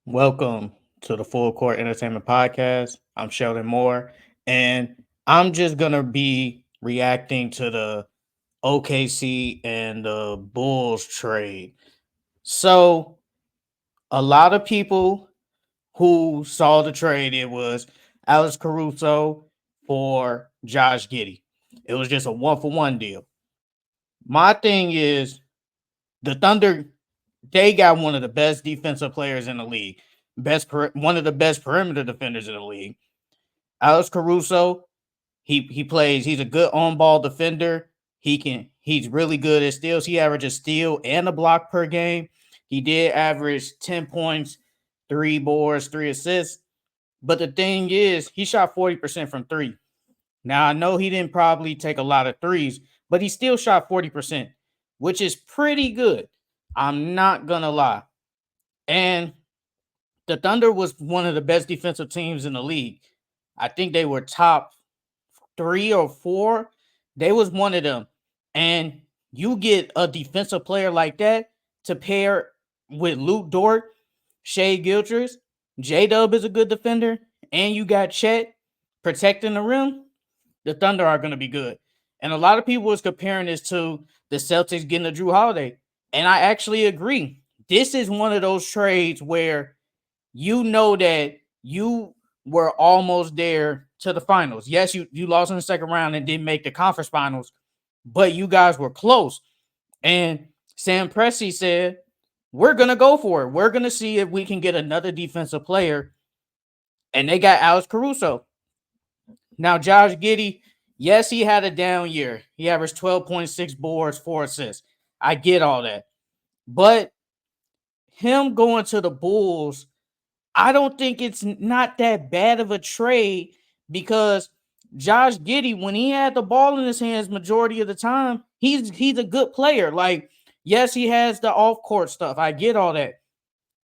Welcome to the Full Court Entertainment Podcast. I'm Sheldon Moore, and I'm just gonna be reacting to the OKC and the Bulls trade. So, a lot of people who saw the trade, it was Alex Caruso for Josh Giddey. It was just a one for one deal. My thing is the Thunder, they got one of the best defensive players in the league, one of the best perimeter defenders in the league. Alex Caruso, he plays. He's a good on ball defender. He's really good at steals. He averages steal and a block per game. He did average 10 points, 3 boards, 3 assists. But the thing is, he shot 40% from three. Now I know he didn't probably take a lot of threes, but he still shot 40%, which is pretty good. I'm not gonna lie. And the Thunder was one of the best defensive teams in the league. I think they were top 3 or 4. They was one of them. And you get a defensive player like that to pair with Luke Dort, Shea Gilchrist, J Dub is a good defender, and you got Chet protecting the rim. The Thunder are going to be good. And a lot of people is comparing this to the Celtics getting a Drew Holiday. And I actually agree. This is one of those trades where you know that you were almost there to the finals. Yes, you lost in the second round and didn't make the conference finals, but you guys were close. And Sam Presti said, we're going to go for it. We're going to see if we can get another defensive player. And they got Alex Caruso. Now, Josh Giddey, yes, he had a down year. He averaged 12.6 boards, 4 assists. I get all that. But him going to the Bulls, I don't think it's not that bad of a trade because Josh Giddey, when he had the ball in his hands majority of the time, he's a good player. Like, yes, he has the off-court stuff. I get all that.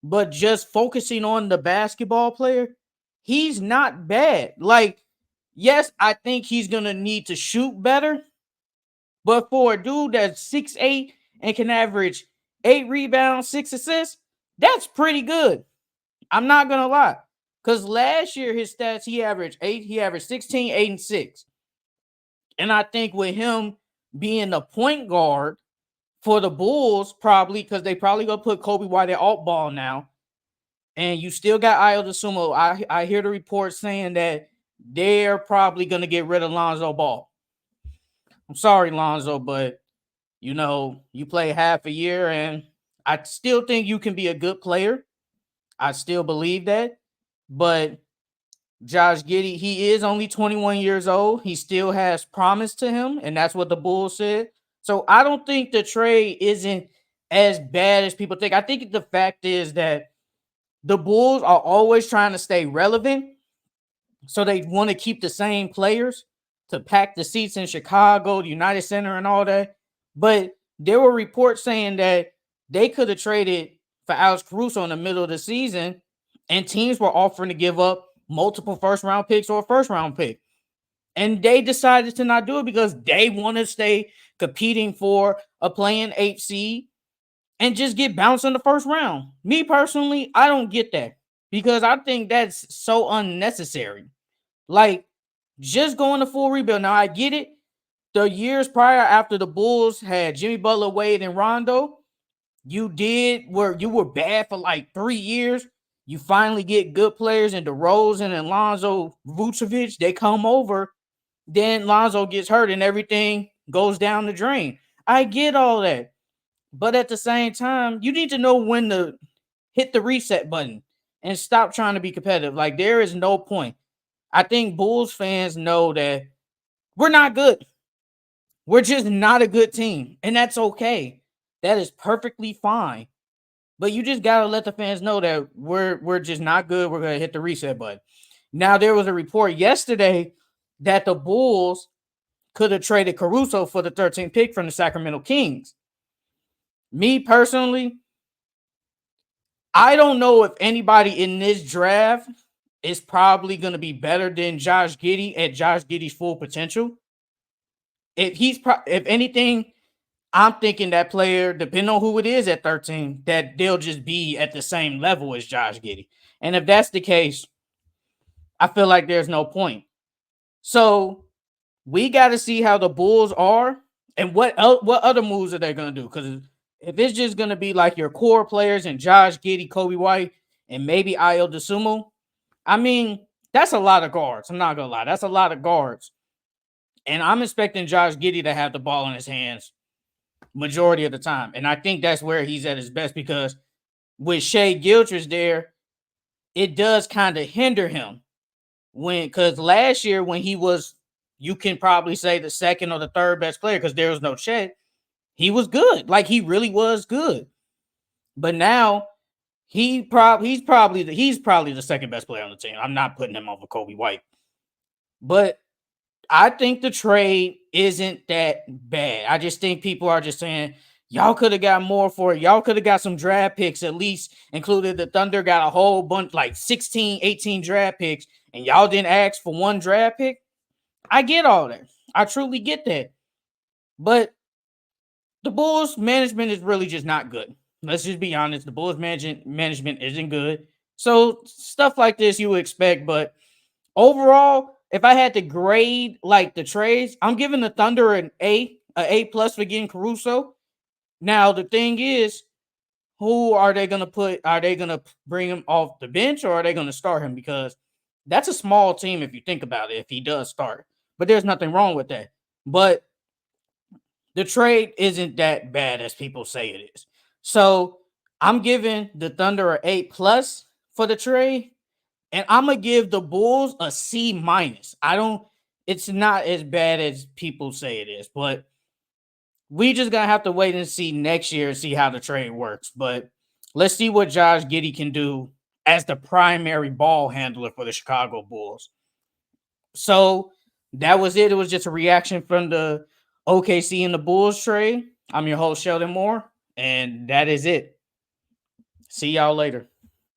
But just focusing on the basketball player, he's not bad. Like, yes, I think he's going to need to shoot better. But for a dude that's 6'8" and can average 8 rebounds, 6 assists, that's pretty good. I'm not going to lie. Because last year, his stats, he averaged 8. He averaged 16, 8, and 6. And I think with him being the point guard for the Bulls, probably, because they probably going to put Kobe White at alt ball now. And you still got Ayo DeSumo. I hear the report saying that they're probably going to get rid of Lonzo Ball. I'm sorry, Lonzo, but, you play half a year, and I still think you can be a good player. I still believe that. But Josh Giddey, he is only 21 years old. He still has promise to him, and that's what the Bulls said. So I don't think the trade isn't as bad as people think. I think the fact is that the Bulls are always trying to stay relevant. So they want to keep the same players to pack the seats in Chicago, the United Center, and all that. But there were reports saying that they could have traded for Alex Caruso in the middle of the season, and teams were offering to give up multiple first-round picks or a first-round pick. And they decided to not do it because they want to stay competing for a playing 8 seed and just get bounced in the first round. Me personally, I don't get that because I think that's so unnecessary. Like, just going to full rebuild. Now, I get it. The years prior, after the Bulls had Jimmy Butler, Wade, and Rondo, you were bad for like 3 years. You finally get good players in DeRozan and Lonzo Vucevic. They come over. Then Lonzo gets hurt and everything goes down the drain. I get all that. But at the same time, you need to know when to hit the reset button and stop trying to be competitive. Like, there is no point. I think Bulls fans know that we're not good. We're just not a good team. And that's okay. That is perfectly fine. But you just gotta let the fans know that we're just not good. We're gonna hit the reset button. Now, there was a report yesterday that the Bulls could have traded Caruso for the 13th pick from the Sacramento Kings. Me personally, I don't know if anybody in this draft is probably going to be better than Josh Giddey at Josh Giddey's full potential. If anything, I'm thinking that player, depending on who it is at 13, that they'll just be at the same level as Josh Giddey. And if that's the case, I feel like there's no point. So we got to see how the Bulls are and what other moves are they going to do. Because if it's just going to be like your core players and Josh Giddey, Kobe White, and maybe Ayo Dosunmu, I mean, that's a lot of guards. I'm not going to lie. That's a lot of guards. And I'm expecting Josh Giddey to have the ball in his hands majority of the time. And I think that's where he's at his best because with Shea Gilchrist there, it does kind of hinder him because last year when he was, you can probably say the second or the third best player because there was no Shea, he was good. Like he really was good. But now he's probably the second best player on the team. I'm not putting him over Kobe White. But I think the trade isn't that bad. I just think people are just saying, y'all could have got more for it. Y'all could have got some draft picks, at least included the Thunder got a whole bunch, like 16, 18 draft picks, and y'all didn't ask for one draft pick. I get all that. I truly get that. But the Bulls management is really just not good. Let's just be honest. The Bulls management isn't good. So stuff like this you would expect, but overall, if I had to grade like the trades, I'm giving the Thunder an A plus for getting Caruso. Now the thing is, who are they gonna put? Are they gonna bring him off the bench or are they gonna start him? Because that's a small team if you think about it. If he does start, but there's nothing wrong with that. But the trade isn't that bad as people say it is. So I'm giving the Thunder an A plus for the trade. And I'm gonna give the Bulls a C minus. It's not as bad as people say it is, but we just gonna have to wait and see next year and see how the trade works. But let's see what Josh Giddey can do as the primary ball handler for the Chicago Bulls. So that was it. It was just a reaction from the OKC and the Bulls trade. I'm your host, Sheldon Moore, and that is it. See y'all later.